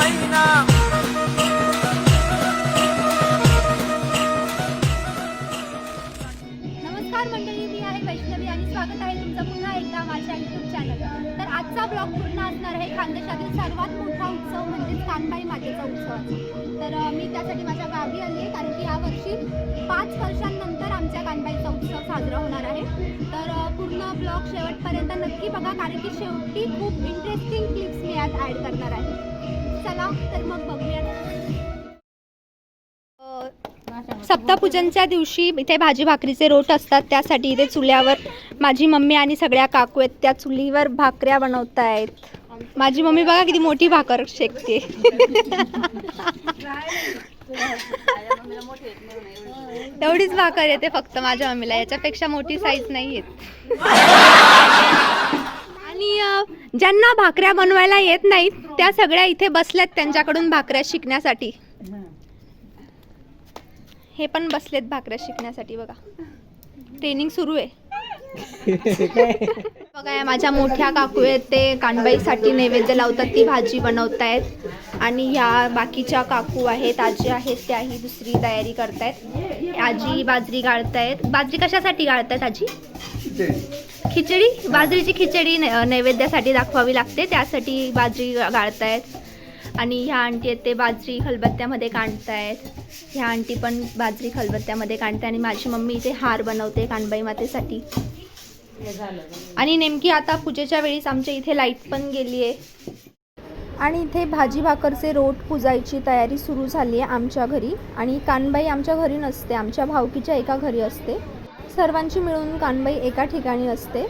मैना। नमस्कार मंडळी, मी आहे वैष्णवी आणि स्वागत आहे तुमचं पुन्हा एकदा माझ्या यूट्यूब चॅनल। तर आजचा ब्लॉग पूर्ण असणार आहे खानदेशातील सर्वात मोठा उत्सव म्हणजेच कानबाई मातेचा उत्सव। तर मी त्यासाठी माझ्या गावी आली आहे, कारण की यावर्षी 5 वर्षांनंतर आमच्या कानबाईचा उत्सव साजरा होणार आहे। तर पूर्ण ब्लॉग शेवटपर्यंत नक्की बघा, कारण की शेवटी खूप इंटरेस्टिंग क्लिप्स मी यात ॲड करणार आहे। चला तर मग बघूया। सप्तपूजनच्या दिवशी इथे भाजी भाकरीचे रोट असतात, त्यासाठी इथे चुल्यावर माझी मम्मी आणि सगळ्या काकू आहेत त्या चुलीवर भाकऱ्या बनवत आहेत। माझी मम्मी बघा किती मोठी भाकर शेकते। एवढीच भाकर येते फक्त माझ्या मम्मीला, याच्यापेक्षा मोठी साईज नाही येत। आणि ज्यांना भाकऱ्या बनवायला येत नाहीत त्या सगळ्या इथे बसल्यात त्यांच्याकडून भाकऱ्या शिकण्यासाठी। हे पण बसलेत भाकऱ्या शिकण्यासाठी, बघा ट्रेनिंग सुरू आहे। बघा या माझ्या मोठ्या काकू आहेत, ते कानबाईसाठी नैवेद्य लावतात, ती भाजी बनवत आहेत। आणि ह्या बाकीच्या काकू आहेत, आजी आहेत, त्याही दुसरी तयारी करतायत। आजी बाजरी गाळतायत। बाजरी कशासाठी गाळतायत आजी? खिचडी। बाजरीची खिचडी नैवेद्यासाठी दाखवावी लागते, त्यासाठी बाजरी गाळतायत। आणि ह्या आंटी आहेत ते बाजरी खलबत्त्यामध्ये काढतायत। ह्या आंटी पण बाजरी खलबत्त्यामध्ये काढते आणि माझी मम्मी इथे हार बनवते कानबाई मातेसाठी। आणि नेमकी आता पूजेच्या वेळीच आमच्या इथे लाईट पण गेली आहे आणि इथे भाजी भाकरचे रोट पुजायची तयारी सुरू झाली आहे आमच्या घरी। आणि कानबाई आमच्या घरी नसते, आमच्या भावकीच्या एका घरी असते। सर्वांची मिळून कानबाई एका ठिकाणी असते।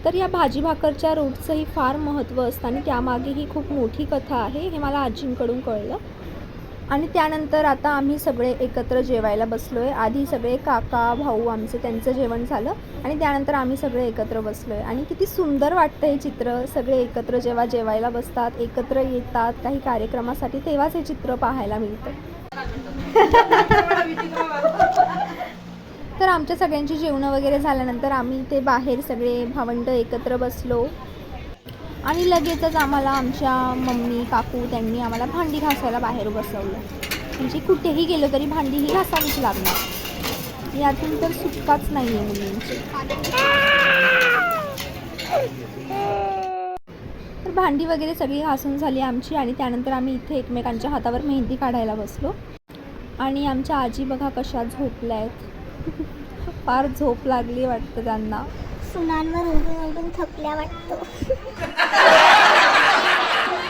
तर या भाजी भाकरच्या रोटचंही फार महत्त्व असतं आणि त्यामागेही खूप मोठी कथा आहे, हे मला आजींकडून कळलं। आणि त्यानंतर आता आम्ही सगळे एकत्र जेवायला बसलो आहे। आधी सगळे काका भाऊ आमचे त्यांचं जेवण झालं आणि त्यानंतर आम्ही सगळे एकत्र बसलो आहे। आणि किती सुंदर वाटतं हे चित्र, सगळे एकत्र जेव्हा जेवायला बसतात, एकत्र येतात काही कार्यक्रमासाठी, तेव्हाच हे चित्र पाहायला मिळतं। तर आमच्या सगळ्यांची जेवणं वगैरे झाल्यानंतर आम्ही इथे बाहेर सगळे भावंड एकत्र बसलो आणि लगेचच आम्हाला आमच्या मम्मी काकू त्यांनी आम्हाला भांडी घासायला बाहेर बसवलं। म्हणजे कुठेही गेलो तरी भांडी ही घासावीच लागणार, यातून तर सुटकाच नाही आहे मुलींची। तर भांडी वगैरे सगळी घासून झाली आमची आणि त्यानंतर आम्ही इथे एकमेकांच्या हातावर मेहंदी काढायला बसलो। आणि आमच्या आजी बघा कशा झोपल्या आहेत, फार झोप लागली वाटतं त्यांना। सुनांवर उडून थकल्या वाटतं।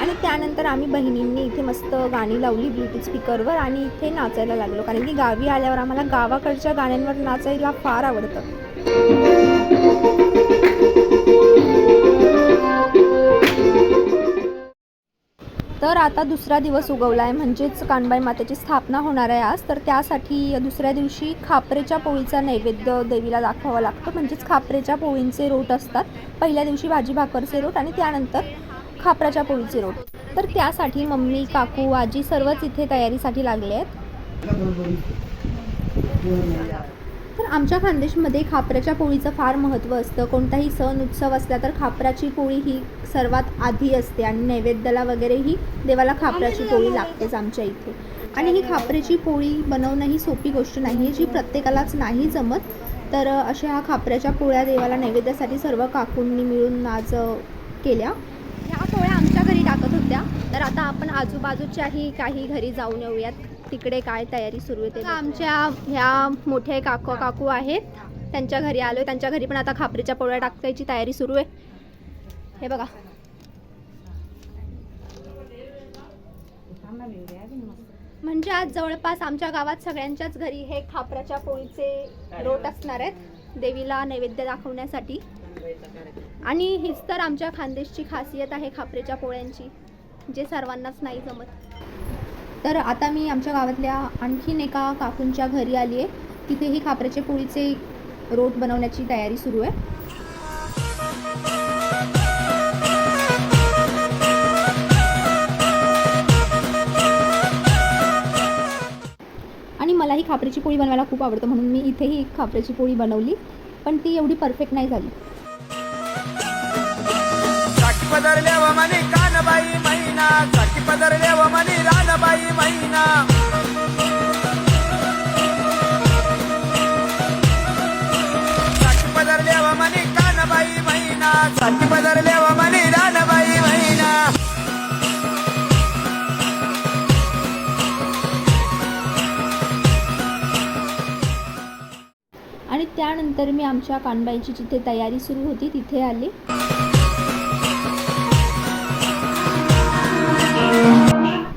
आणि त्यानंतर आम्ही बहिणींनी इथे मस्त गाणी लावली ब्लूटूथ स्पीकरवर आणि इथे नाचायला लागलो, कारण की गावी आल्यावर आम्हाला गावाकडच्या गाण्यांवर नाचायला फार आवडतं। तर आता दुसरा दिवस उगवला आहे, म्हणजेच कानबाई मातेची स्थापना होणार आहे आज। तर त्यासाठी दुसऱ्या दिवशी खापरेच्या पोळीचा नैवेद्य देवीला दाखवावा लागतो, म्हणजेच खापरेच्या पोळींचे रोट असतात। पहिल्या दिवशी भाजी भाकरचे रोट आणि त्यानंतर खापराच्या पोळीचे रोट। तर त्यासाठी मम्मी काकू आजी सर्वच इथे तयारीसाठी लागले आहेत। तर आमच्या खानदेशमध्ये खापराच्या पोळीचं फार महत्त्व असतं। कोणताही सण उत्सव असला तर खापराची पोळी ही सर्वात आधी असते आणि नैवेद्याला वगैरेही देवाला खापराची पोळी लागतेच आमच्या इथे। आणि ही खापराची पोळी बनवणं ही सोपी गोष्ट नाही आहे, जी प्रत्येकालाच नाही जमत। तर अशा ह्या खापराच्या पोळ्या देवाला नैवेद्यासाठी सर्व काकूंनी मिळून आज केल्या। ह्या पोळ्या आमच्या घरी टाकत होत्या, तर आता आपण आजूबाजूच्याही काही घरी जाऊन येऊयात, तिकडे काय तयारी सुरू आहे ते। आमच्या ह्या मोठ्या काकू आहेत, त्यांच्या घरी आलो। त्यांच्या घरी पण आता खापरेच्या पोळ्या टाकायची तयारी सुरू आहे, हे बघा। म्हणजे आज जवळपास आमच्या गावात सगळ्यांच्याच घरी हे खापराच्या पोळीचे रोट असणार आहेत देवीला नैवेद्य दाखवण्यासाठी। आणि हीच तर आमच्या खानदेशची खासियत आहे खापरेच्या पोळ्यांची, जे सर्वांनाच नाही जमत। तर आता मी आमच्या गावातल्या आणखीन एका काकूंच्या घरी आली आहे, तिथेही खापराच्या पोळीचे रोट बनवण्याची तयारी सुरू आहे। आणि मलाही खापराची पोळी बनवायला खूप आवडतं, म्हणून मी इथेही एक खापराची पोळी बनवली, पण ती एवढी परफेक्ट नाही झाली। बदलल्या मने कानबाई मैना। महिना साठी पदरले व मनी रानबाई महिना साठी पदरले व मनी कानबाई महिना साठी पदरले व मनी रानबाई महिना. आणि त्यानंतर मी आमच्या कानबाईची जिथे तयारी सुरू होती तिथे आले.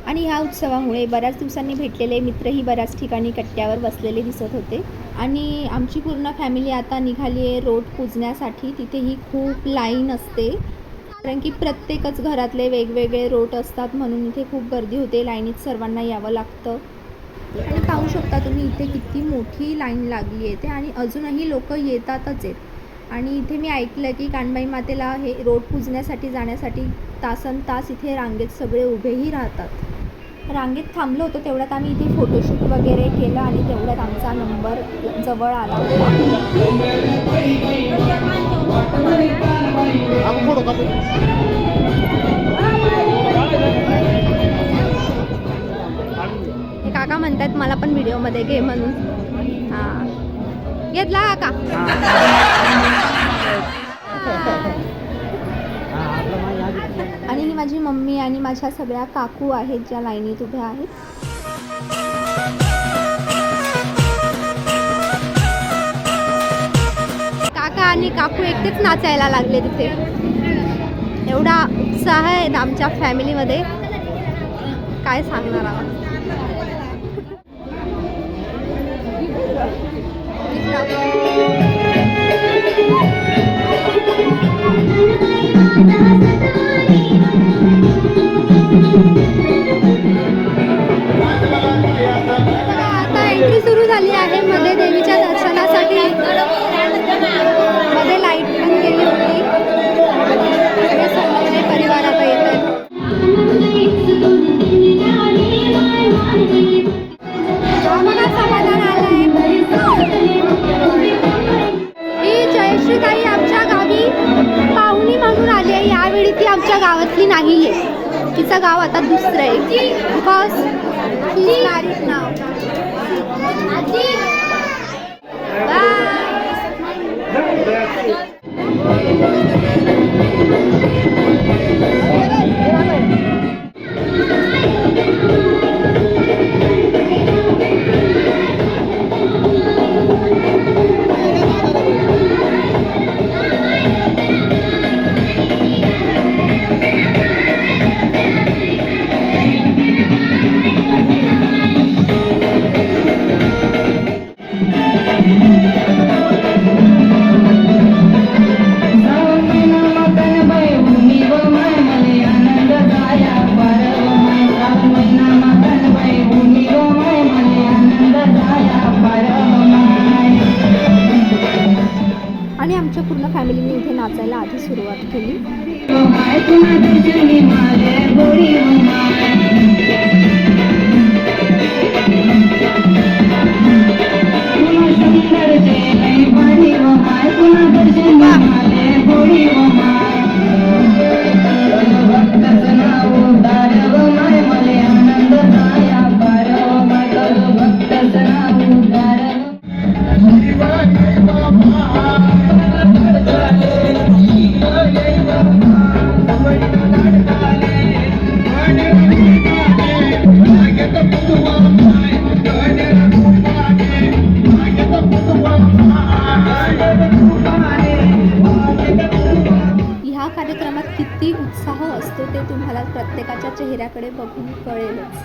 आणि ह्या उत्सवामुळे बऱ्याच दिवसांनी भेटलेले मित्रही बऱ्याच ठिकाणी कट्ट्यावर बसलेले दिसत होते. आणि आमची पूर्ण फॅमिली आता निघाली आहे रोट पूजण्यासाठी. तिथेही खूप लाईन असते कारण की प्रत्येकच घरातले वेगवेगळे रोट असतात म्हणून इथे खूप गर्दी होते. लाईनीत सर्वांना यावं लागतं. आणि पाहू शकता तुम्ही इथे किती मोठी लाईन लागली आहे ते आणि अजूनही लोक येतातच आहेत. आणि इथे मी ऐकलं की कानबाई मातेला हे रोट पूजण्यासाठी जाण्यासाठी तासनतास इथे रांगेत सगळे उभेही राहतात. रांगेत थांबलो होतो तेवढ्यात आम्ही इथे फोटोशूट वगैरे केलं आणि तेवढ्यात आमचा नंबर जवळ आला. हे काका म्हणतात मला पण व्हिडिओमध्ये घे म्हणून. हां घेतला काका. आणि ही माझी मम्मी आणि माझ्या सगळ्या काकू आहेत ज्या लाईनीत उभ्या आहेत. काका आणि काकू एकटेच नाचायला लागले तिथे. एवढा उत्साह आहे आमच्या फॅमिलीमध्ये काय सांगणार आहोत. आता एंट्री सुरू झाली आहे मध्ये देवीच्या दर्शनासाठी. मध्ये लाईट पण गेली होती. सगळे सोमवारी परिवार आता येत आहेत. बघा समाधान आलंय. ही जयश्रीताई आमच्या गावी पाहुणी म्हणून आली आहे. यावेळी ती आमच्या गावातली नाही आहे. तिचं गाव आता दुसरं आहे बिकॉज शी मॅरिड नाव. आणि आमच्या पूर्ण फॅमिलीने इथे नाचायला आधी सुरुवात केली. ह्या कार्यक्रमात किती उत्साह असतो ते तुम्हाला प्रत्येकाच्या चेहऱ्याकडे बघून कळेलच.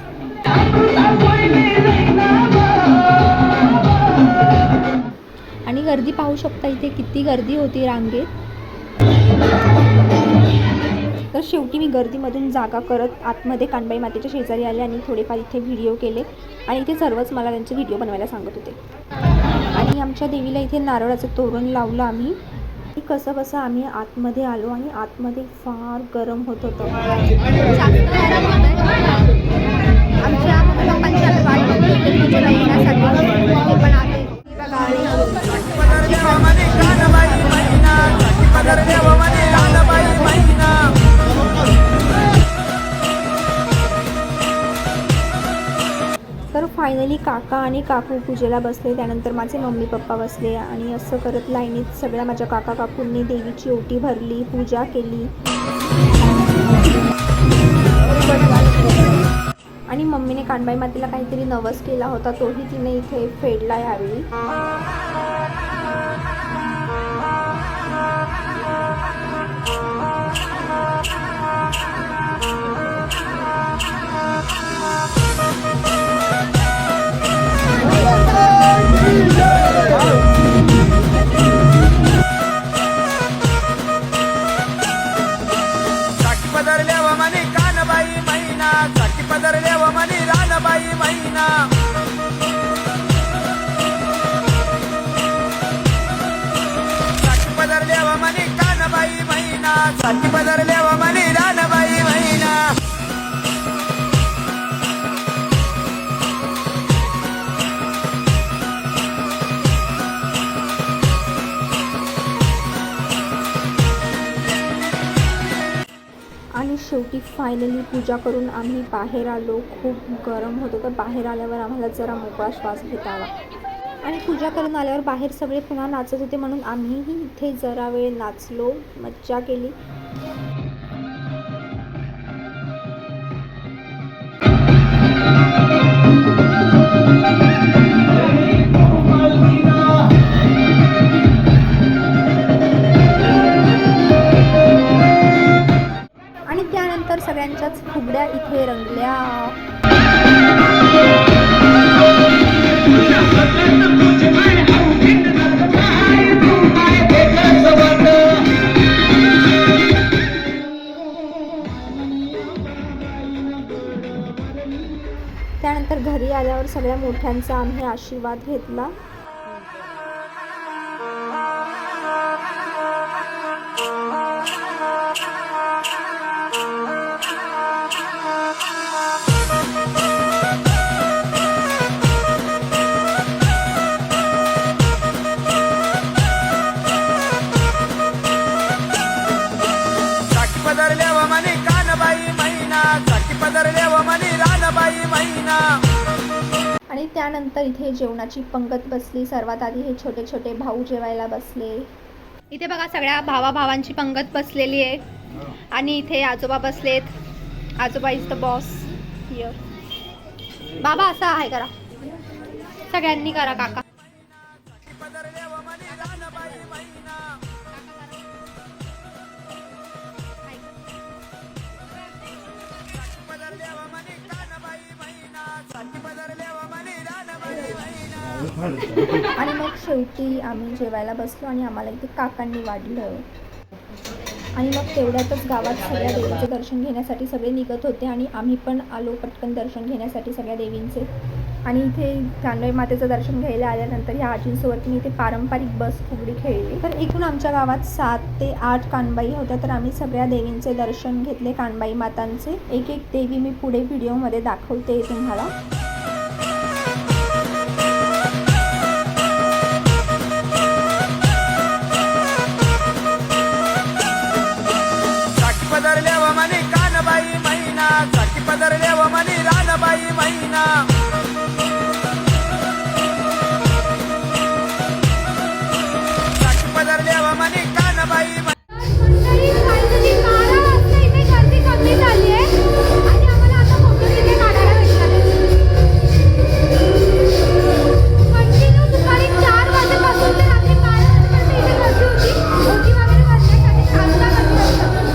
आणि गर्दी पाहू शकता इथे किती गर्दी होती रांगेत. तर शेवटी मी गर्दीमधून जागा करत आतमध्ये कानबाई मातेच्या शेजारी आले आणि थोडेफार इथे व्हिडिओ केले. आणि इथे सर्वच मला त्यांचे व्हिडिओ बनवायला सांगत होते. आणि आमच्या देवीला इथे नारळाचं तोरण लावलं आम्ही. कसं कसं आम्ही आतमध्ये आलो आणि आतमध्ये फार गरम होत होतं. आमच्या पप्पांच्या येण्यासाठी ते पण आले. काका आणि काकू पूजेला बसले, त्यानंतर माझे मम्मी पप्पा बसले आणि असं करत लाईनीत सगळ्या माझ्या काका काकूंनी देवीची ओटी भरली, पूजा केली आणि मम्मीने कानबाई मातेला काहीतरी नवस केला होता, तोही तिने इथे फेडला यावेळी. साठी पदरल्या व म्हणे कानबाई महिना, साठी पदरल्या व म्हणे रानबाई महिना. साठी पदरल्या व म्हणे कानबाई महिना, साठी पदरल्या व म्हणे रानबाई महिना. आणि शेवटी फायनली पूजा करून आम्ही बाहेर आलो. खूप गरम होतं तर बाहेर आल्यावर आम्हाला जरा मोकळा श्वास घेता आला. आणि पूजा करून आल्यावर बाहेर सगळे पुन्हा नाचत होते म्हणून आम्हीही इथे जरा वेळ नाचलो, मज्जा केली. आणि त्यानंतर सगळ्यांच्याच फुगड्या इथे रंगल्या. त्यानंतर घरी आल्यावर सगळ्या मोठ्यांचा आम्ही आशीर्वाद घेतला. साठी पदरल्या व म्हणे कानबाई महिना, साठी पदरल्या व म्हणे रानबाई महिना. आणि त्यानंतर इथे जेवणाची पंगत बसली. सर्वात आधी हे छोटे छोटे भाऊ जेवायला बसले. इथे बघा सगळ्या भावाभावांची पंगत बसलेली आहे आणि इथे आजोबा बसलेत. आजोबा इज द बॉस हिअर. बाबा असा आहे करा, सगळ्यांनी करा काका. साठी पदरल्या व म्हणे रानबाई महिना. साठी पदरल्या व म्हणे कानबाई महिना, साठी पदरल्या व म्हणे रानबाई महिना. आणि मग शेवटी आम्ही जेवायला बसलो आणि आम्हाला इथे काकांनी वाढलं. आणि मग तेवढ्यातच गावात सगळ्या देवीचं दर्शन घेण्यासाठी सगळे निघत होते आणि आम्ही पण आलो पटकन दर्शन घेण्यासाठी सगळ्या देवींचे. आणि इथे कानबाई मातेचं दर्शन घ्यायला आल्यानंतर ह्या आजींसोबत मी इथे पारंपरिक बस फुगडी खेळली. तर एकूण आमच्या गावात 7 ते 8 कानबाई होत्या. तर आम्ही सगळ्या देवींचे दर्शन घेतले, कानबाई मातांचे. एक एक देवी मी पुढे व्हिडिओमध्ये दाखवते तुम्हाला. साठी पदरल्या व म्हणे कानबाई महिना, साठी पदरल्या व म्हणे रानबाई महिना. साठी पदरल्या व म्हणे कानबाई महिना.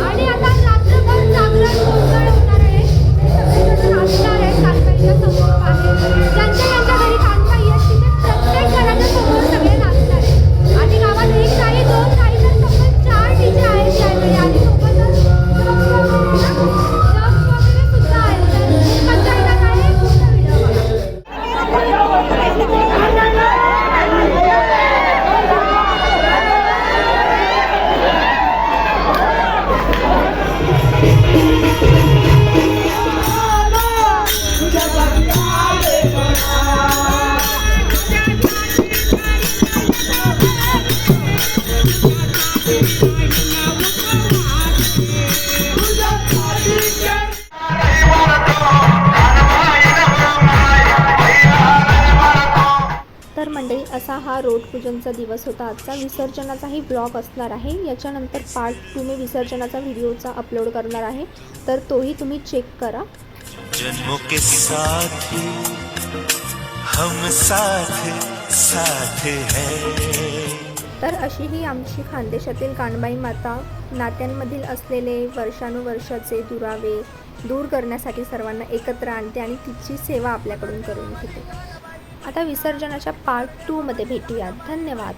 आणि आता रात्रभर जागरण गोंधळ होणार आहे. सगळेजण नाचणार आहेत कानबाईच्या समोर. मंडळी, असा हा रोट पूजनचा दिवस होता आजचा. विसर्जनाचाही ब्लॉग असणार आहे. याच्यानंतर पार्ट 2 मी विसर्जनाचा व्हिडिओचा अपलोड करणार आहे, तर तोही तुम्ही चेक करा. जन्मों के साथ हम साथ साथ हैं. तर अशी ही आमची खानदेशातील कानबाई माता नात्यांमधील असलेले वर्षानुवर्षाचे दुरावे दूर करण्यासाठी सर्वांना एकत्र आणते आणि तिची सेवा आपल्याकडून करून घेते. आता विसर्जनाच्या पार्ट 2 मध्ये भेटूयात. धन्यवाद.